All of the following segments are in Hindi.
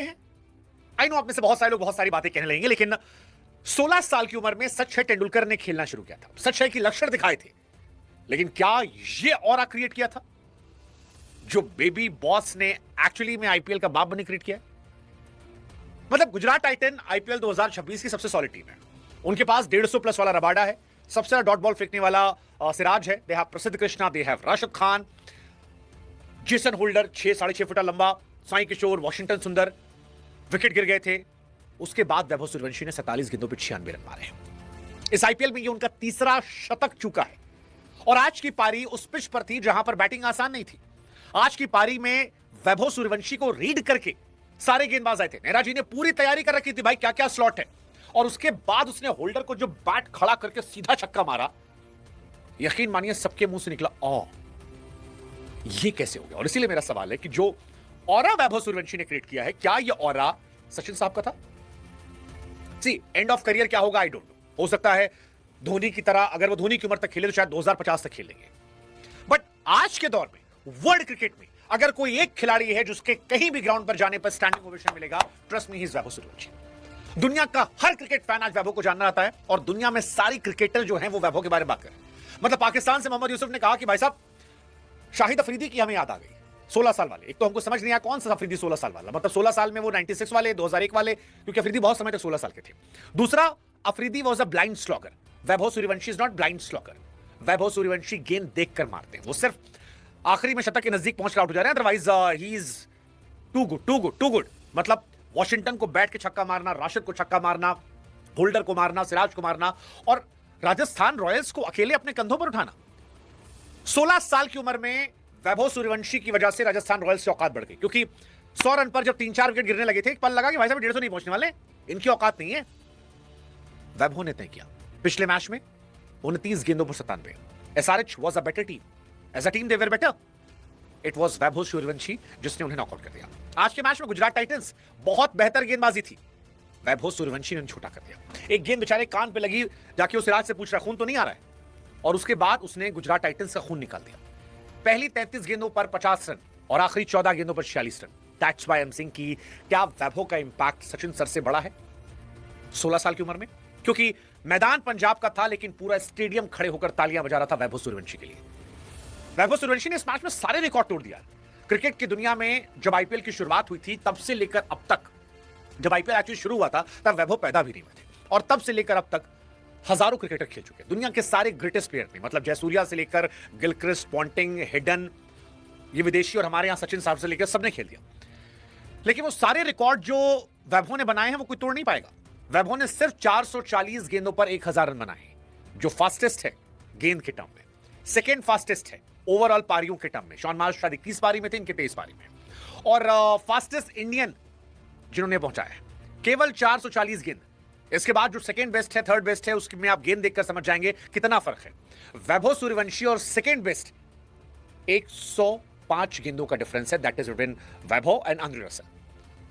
हैं। आई नो आप में से बहुत सारे लोग बहुत सारी बातें कहने लगेंगे, लेकिन 16 साल की उम्र में सच है तेंदुलकर ने खेलना शुरू किया था, सच है कि लक्षण दिखाए थे, लेकिन क्या यह ऑरा क्रिएट किया था जो बेबी बॉस ने एक्चुअली में आईपीएल का बाप बने क्रिएट किया है? मतलब गुजरात टाइटन आईपीएल 2026 की सबसे सॉलिड टीम है। उनके पास 150 प्लस वाला रबाडा है, सबसे ज्यादा डॉट बॉल फेंकने वाला सिराज है, दे हैव प्रसिद्ध Krishna, they have Rashid Khan, Jason holder 6-6.5 foot लंबा, साई किशोर, वॉशिंगटन सुंदर, विकेट गिर गए थे। उसके बाद वैभव सूर्यवंशी ने 47 गेंदों पर 96 रन मारे हैं। इस आईपीएल में ये उनका तीसरा शतक चूका है और आज की पारी उस पिच पर थी जहां पर बैटिंग आसान नहीं थी। आज की पारी में वैभव सूर्यवंशी को रीड करके सारे गेंदबाज आए थे। नेहरा जी ने पूरी तैयारी कर रखी थी, भाई क्या क्या स्लॉट है, और उसके बाद उसने होल्डर को जो बैट खड़ा करके सीधा छक्का मारा, यकीन मानिए सबके मुंह से निकला ओ, ये कैसे हो गया। और इसीलिए मेरा सवाल है कि जो ऑरा वैभव सूर्यवंशी ने क्रिएट किया है, क्या ये ऑरा सचिन साहब का था? सी एंड ऑफ करियर क्या होगा आई डोंट नो, हो सकता है धोनी की तरह अगर वो धोनी की उम्र तक खेले तो शायद 2050 तक खेलेंगे, बट आज के दौर में वर्ल्ड क्रिकेट में अगर कोई एक खिलाड़ी है जिसके कहीं भी ग्राउंड पर जाने पर स्टैंडिंग ओवेशन मिलेगा, trust me, he is Vaibhav Suryavanshi. दुनिया का हर क्रिकेट फैन आज वैभव को जानना आता है और दुनिया में सारी क्रिकेटर जो हैं वो वैभव के बारे में बात कर रहे हैं। मतलब पाकिस्तान से मोहम्मद यूसुफ ने कहा कि भाई साहब शाहिद अफरीदी की हमें याद आ गई, 16 साल वाले। एक तो हमको समझ नहीं आया कौन सा अफरीदी 16 साल वाला, मतलब 16 साल में वो 96 वाले, 2001 वाले, क्योंकि अफरीदी बहुत समय तक 16 साल के थे। दूसरा, Afridi was a blind slogger, Vaibhav Suryavanshi is not blind slogger. Vaibhav Suryavanshi गेंद देखकर मारते हैं, वो सिर्फ आखिरी में शतक के नजदीक पहुंच कर आउट हो जा रहे हैं, otherwise he is too good. मतलब वॉशिंगटन को बैट के छक्का मारना, राशिद को छक्का मारना, होल्डर को मारना, सिराज को मारना और राजस्थान रॉयल्स को अकेले अपने कंधों पर उठाना। 16 साल की उम्र में वैभव सूर्यवंशी की वजह से राजस्थान रॉयल्स की औकात बढ़ गई, क्योंकि 100 रन पर जब 3-4 विकेट गिरने लगे थे, एक पल लगा कि भाई साहब 150 नहीं पहुंचने वाले, इनकी औकात नहीं है। वैभव ने तय किया पिछले मैच में 29 गेंदों पर 97। SRH was a better team, as a team they were better, it was Vaibhav Suryavanshi जिसने उन्हें नॉकआउट कर दिया। आज के मैच में गुजरात टाइटंस बहुत बेहतर गेंदबाजी थी, वैभव सूर्यवंशी ने छोटा कर दिया। एक गेंद बेचारे कान पे लगी, जाके उस सिराज से पूछ रहा खून तो नहीं आ रहा है, और उसके बाद उसने गुजरात टाइटंस का खून निकाल दिया। पहली 33 गेंदों पर 50 रन और आखिरी 14 गेंदों पर 46 run. That's why I am saying कि क्या वैभव का इंपैक्ट सचिन सर से बड़ा है 16 साल की उम्र में? क्योंकि मैदान पंजाब का था लेकिन पूरा स्टेडियम खड़े होकर तालियां बजा रहा था वैभव सूर्यवंशी के लिए। वैभव सूर्यवंशी ने इस मैच में सारे रिकॉर्ड तोड़ दिया। क्रिकेट की दुनिया में जब आईपीएल की शुरुआत हुई थी तब से लेकर अब तक, जब आईपीएल एक्चुअली शुरू हुआ था तब वैभव पैदा भी नहीं हुए थे, और तब से लेकर अब तक हजारों क्रिकेटर खेल चुके हैं, दुनिया के सारे ग्रेटेस्ट प्लेयर ने, मतलब जयसूर्या से लेकर गिलक्रिस्ट, पॉन्टिंग, हिडन, ये विदेशी, और हमारे यहां सचिन साहब से लेकर सबने खेल दिया। लेकिन वो सारे रिकॉर्ड जो वैभव ने बनाए हैं वो कोई तोड़ नहीं पाएगा। वैभव ने सिर्फ 440 गेंदों पर 1000 रन बनाए हैं, जो फास्टेस्ट है गेंद के टर्म में, सेकेंड फास्टेस्ट है ओवरऑल पारियों के टर्म में। शॉन मार्श शायद 21 पारी में थे, इनके 23 पारी में, और फास्टेस्ट इंडियन जिन्होंने पहुंचाया है केवल 440 गेंद। इसके बाद जो सेकेंड बेस्ट है, थर्ड बेस्ट है, उसमें आप गेंद देखकर समझ जाएंगे कितना फर्क है। वैभव सूर्यवंशी और सेकेंड बेस्ट 105 गेंदों का डिफरेंस है, that is between Vaibhav and Andre Russell.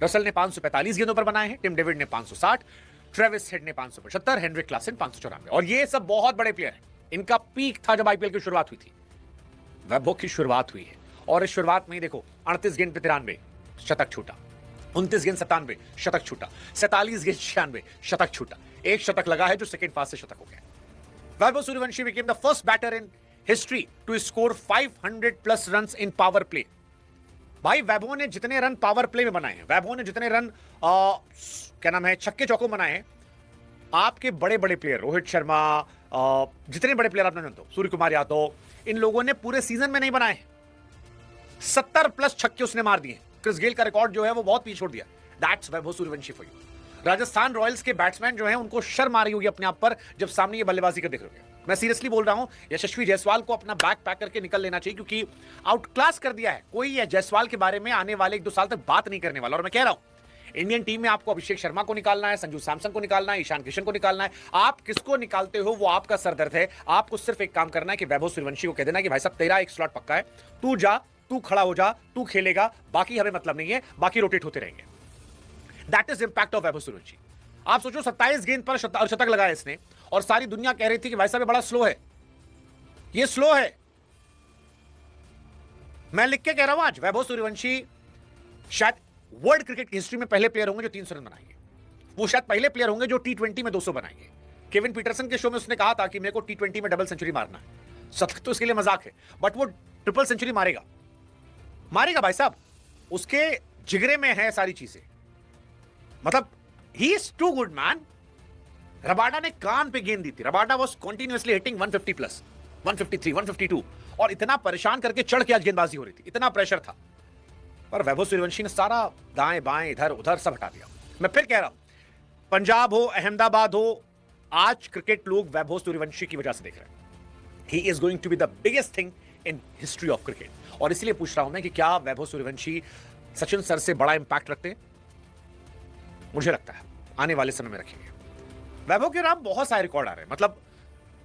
Russell ने 545 गेंदों पर बनाए हैं, टिम डेविड ने 560, ट्रेविस हेड ने 575, हेनरिक क्लासन 594, और ये सब बहुत बड़े प्लेयर हैं। इनका पीक था जब आईपीएल की शुरुआत हुई थी, वैभव की शुरुआत हुई है, और इस शुरुआत में देखो 38 गेंद पे 93 शतक छूटा, 29 गेंद 97 शतक छूटा, 47 गेंद 96 शतक छूटा, एक शतक लगा है जो सेकंड फास्ट से शतक हो गया। Vaibhav Suryavanshi became the first batter in history to score 500 plus runs in power play। भाई वैभव ने जितने रन पावर प्ले में बनाए हैं, वैभव ने जितने रन क्या नाम है छक्के चौकों बनाए हैं, आपके बड़े बड़े प्लेयर रोहित शर्मा, जितने बड़े प्लेयर आपने जानते हो, सूर्य कुमार यादव, इन लोगों ने पूरे सीजन में नहीं बनाए हैं। 70 प्लस छक्के उसने मार दिए। क्रिस गेल का रिकॉर्ड जो है वो बहुत पीछे छोड़ दिया। That's Vaibhav Suryavanshi for you. Rajasthan Royals के बैट्समैन जो हैं उनको शर्म आ रही होगी अपने आप पर जब सामने ये बल्लेबाजी कर देख रहे हो। मैं सीरियसली बोल रहा हूं, यशस्वी जायसवाल को अपना बैग पैक करके निकल लेना चाहिए, क्योंकि आउट क्लास कर दिया है। कोई है जायसवाल के बारे में आने वाले 1-2 साल तक बात नहीं करने वाला। और मैं कह रहा हूं इंडियन टीम में आपको अभिषेक शर्मा को निकालना है, संजू सैमसन को निकालना है, ईशान किशन को निकालना है। आप किसको निकालते हो वो आपका सरदर्द है। आपको सिर्फ एक काम करना है कि वैभव सूर्यवंशी को कह देना कि भाई साहब तेरा एक स्लॉट पक्का है, तू जा, तू खड़ा हो जा, तू खेलेगा, बाकी हमें मतलब नहीं है, बाकी रोटेट होते रहेंगे। That is impact of Vaibhav Suryavanshi. आप सोचो 27 गेंद पर शतक लगाया इसने, और सारी दुनिया कह रही थी कि भाई साहब बड़ा स्लो है, ये स्लो है। मैं लिख के कह रहा हूं आज वैभव सूर्यवंशी शायद वर्ल्ड क्रिकेट की हिस्ट्री में पहले प्लेयर होंगे जो 300 रन बनाएंगे। वो शायद पहले प्लेयर होंगे जो T20 में 200 बनाएंगे। केविन पीटरसन के शो में उसने कहा था कि मेरे को T20 में डबल सेंचुरी मारना है। सतत तो इसके लिए मजाक है, बट वो ट्रिपल सेंचुरी मारेगा, मारेगा भाई साहब। उसके जिगरे में है सारी चीजें, मतलब he is too good man. Rabada ने कान पे गेंद दी थी। Rabada was continuously hitting 150 plus, 153, 152 और इतना परेशान करके चढ़ के आज गेंदबाजी हो रही थी, इतना प्रेशर था। पर वैभव सूर्यवंशी ने सारा दाएं बाएं इधर उधर सब हटा दिया। मैं फिर कह रहा हूं, पंजाब हो अहमदाबाद हो, आज क्रिकेट लोग वैभव सूर्यवंशी की वजह से देख रहे हैं। He is going to be the biggest thing in history of cricket. और इसलिए पूछ रहा हूं मैं कि क्या वैभव सूर्यवंशी सचिन सर से बड़ा इंपैक्ट रखते हैं? मुझे लगता है आने वाले समय में रखेंगे। वैभव के नाम बहुत सारे रिकॉर्ड आ रहे हैं, मतलब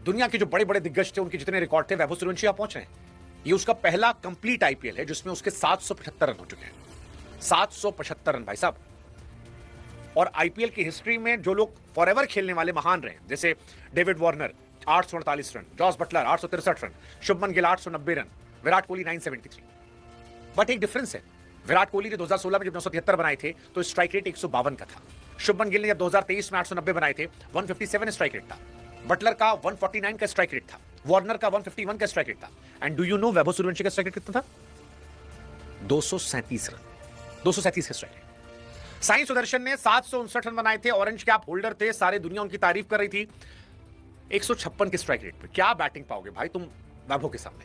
दुनिया के जो बड़े बड़े दिग्गज थे उनके जितने रिकॉर्ड थे वैभव सूर्यवंशी आप पहुंच रहे हैं। ये उसका पहला कंप्लीट आईपीएल है जिसमें उसके 775 रन हो चुके हैं। 775 रन भाई साहब। और आईपीएल की हिस्ट्री में जो लोग फॉरएवर खेलने वाले महान रहे, जैसे David Warner 848 run, Jos Buttler 863 run, Shubman Gill 890 run, Virat Kohli 973। But एक डिफरेंस है, विराट कोहली ने 2016 में जब 973 बनाए थे तो स्ट्राइक रेट 152 का था। शुभमन गिल ने जब 2023 में 890 बनाए थे 157 स्ट्राइक रेट था। बटलर का 149 का स्ट्राइक रेट था। वार्नर का 151 का स्ट्राइक रेट था। And do you know Vaibhav Suryavanshi का स्ट्राइक रेट कितना था? 237 रन, 237 का स्ट्राइक रेट। साई सुदर्शन ने 759 रन बनाए थे, ऑरेंज कैप होल्डर थे, सारे दुनिया उनकी तारीफ कर रही थी। 156 के स्ट्राइक रेट पे क्या बैटिंग पाओगे भाई तुम वैभव के सामने?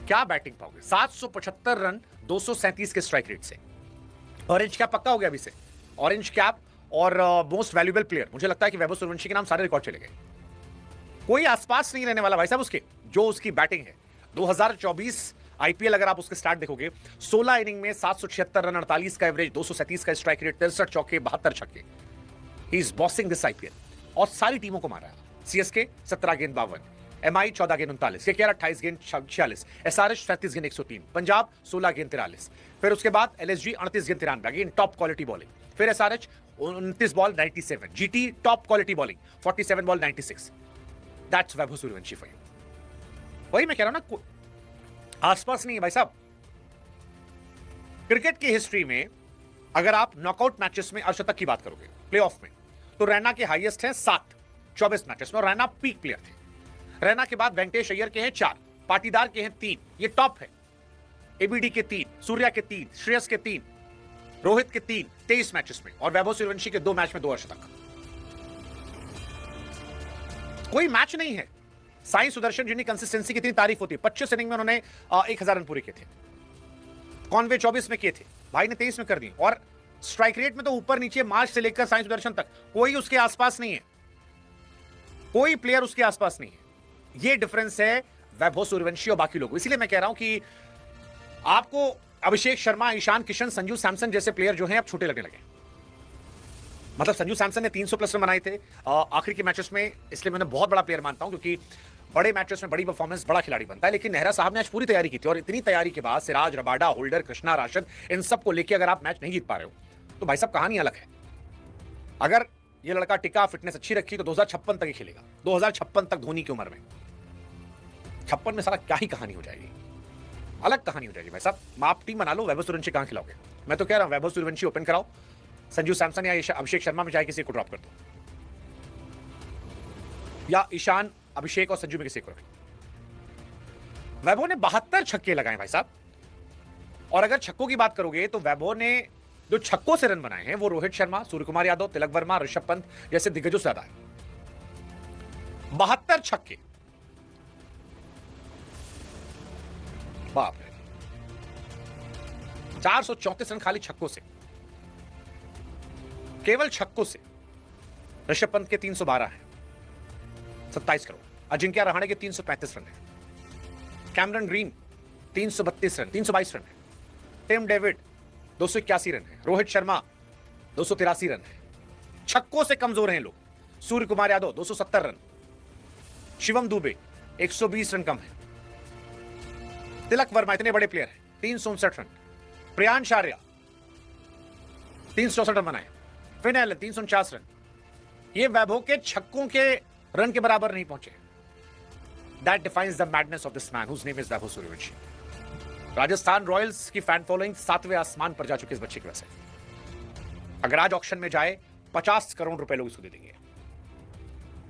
क्या बैटिंग पाओगे? 775 रन 237 के स्ट्राइक रेट से। ऑरेंज कैप पक्का हो गया अभी से। ऑरेंज कैप और मोस्ट वैल्यूएबल प्लेयर, मुझे लगता है कि वैभव सूर्यवंशी के नाम सारे रिकॉर्ड चले गए। कोई आसपास नहीं रहने वाला भाई साहब उसके, जो उसकी बैटिंग है। 2024 आईपीएल अगर आप उसके स्टार्ट देखोगे, 16 इनिंग में 776 रन, 48 का एवरेज, 237 का स्ट्राइक रेट, 63 चौके, 72 छक्के। He is bossing this IPL और सारी टीमों को मारा है। सीएसके 17 गेंद 52, एमआई 14 गेंद 39, केकेआर 28 गेंद 46, एसआरएच 37 गेंद 103, पंजाब 16 गेंद 43, फिर उसके बाद एलएसजी 38 गेंद 93, अगेन टॉप क्वालिटी बॉलिंग, फिर SRH 29 ball 97, GT top quality bowling 47 ball 96। That's Vaibhav Suryavanshi for you. वही मैं कह रहा हूं ना, आसपास नहीं है भाई साहब। क्रिकेट की हिस्ट्री में अगर आप नॉकआउट मैचेस में अर्शतक की बात करोगे, प्लेऑफ में, तो रैना के हाईएस्ट है 7, 24 मैचेस में, और रैना पीक प्लेयर थे। रैना के बाद वेंकटेश अय्यर के हैं 4, पाटीदार के हैं 3, ये टॉप है। एबीडी के 3, सूर्या के 3, श्रेयस के 3, रोहित के 3, 23 मैचेस में, और वैभव सूर्यवंशी के 2 मैच में 2 अर्शतक। कोई मैच नहीं है। साई सुदर्शन जिनकी कंसिस्टेंसी की इतनी तारीफ होती है, 25 इनिंग में उन्होंने 1000 रन पूरे किए थे। कॉनवे 24 में किए थे, भाई ने 23 में कर दी। और स्ट्राइक रेट में तो ऊपर नीचे मार्च से लेकर साई सुदर्शन तक कोई उसके आसपास नहीं है, कोई प्लेयर उसके आसपास नहीं है। ये डिफरेंस है वैभव सूर्यवंशी और बाकी लोगों। इसीलिए मैं कह रहा हूं कि आपको अभिषेक शर्मा, ईशान किशन, संजू सैमसन जैसे प्लेयर जो हैं अब छोटे लगने लगे। मतलब संजू सैमसन ने 300 प्लस रन बनाए थे आखिर के मैचेस में, इसलिए मैंने बहुत बड़ा प्लेयर मानता हूं, क्योंकि बड़े मैचेस में बड़ी परफॉर्मेंस बड़ा खिलाड़ी बनता है। लेकिन नेहरा साहब ने आज पूरी तैयारी की थी, और इतनी तैयारी के बाद सिराज, रबाडा, होल्डर, कृष्णा, राशिद, इन सबको लेकर अगर आप मैच नहीं जीत पा रहे हो तो भाई साहब कहानी अलग है। अगर ये लड़का टिका, फिटनेस अच्छी रखी, तो 2056 तक ही खेलेगा। 2056 तक धोनी की उम्र में, 56 में सारा क्या ही कहानी हो जाएगी, अलग कहानी हो जाएगी भाई साहब। आप टीम बना लो, वैभव सूर्यवंशी कहां खिलाओगे? मैं तो कह रहा हूं वैभव सूर्यवंशी ओपन कराओ, संजू सैमसन या अभिषेक शर्मा में चाहे किसी को ड्रॉप कर दो, या ईशान, अभिषेक और संजू में किसी को। वैभव ने 72 छक्के लगाए भाई साहब। और अगर छक्कों की बात करोगे तो वैभव ने जो छक्कों से रन बनाए हैं वो रोहित शर्मा, सूर्यकुमार यादव, तिलक वर्मा, ऋषभ पंत जैसे दिग्गजों से ज्यादा है। 72 छक्के, बाप रे। 434 रन खाली छक्कों से, केवल छक्कों से। ऋषभ पंत के 312 हैं, 27 करोड़। अजिंक्य रहाणे के 335 रन है। कैमरन ग्रीन 332 रन, 322 रन है। टिम डेविड 281 रन है। रोहित शर्मा 283 रन है। छक्कों से कमजोर हैं लोग। सूर्य कुमार यादव 270 रन, शिवम दुबे 120 रन कम है। तिलक वर्मा, इतने बड़े प्लेयर हैं, 359 रन। प्रियांश आर्या 364 रन बनाए। Finn Allen 349 run. ये वैभव के छक्कों के रन के बराबर नहीं पहुंचे। That defines the madness of this man whose name is Vaibhav Suryavanshi. Rajasthan Royals की फैन फॉलोइंग 7वें आसमान पर जा चुकी है इस बच्चे की वजह से। अगर आज ऑक्शन में जाए 50 करोड़ रुपए लोग इसको दे देंगे।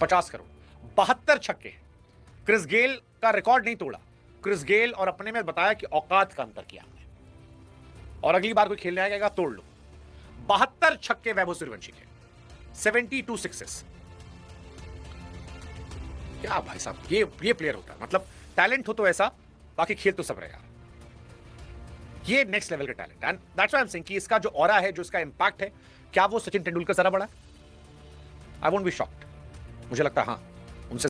50 करोड़, 72 छक्के। क्रिस गेल का रिकॉर्ड नहीं तोड़ा। क्रिस गेल और अपने में बताया कि औकात का अंतर किया हमने, और अगली बार कोई खेलने आएगा तोड़ लो। 72 छक्के वैभव सूर्यवंशी के, 72 सिक्सेस। क्या भाई साहब, ये प्लेयर होता है। मतलब टैलेंट हो तो ऐसा, बाकी खेल तो सब रहेगा। ये नेक्स्ट लेवल का talent, and that's why I am saying कि इसका जो ऑरा है, जो इसका इंपैक्ट है, क्या वो सचिन तेंदुलकर जरा बड़ा? I won't be shocked. मुझे लगता है हाँ,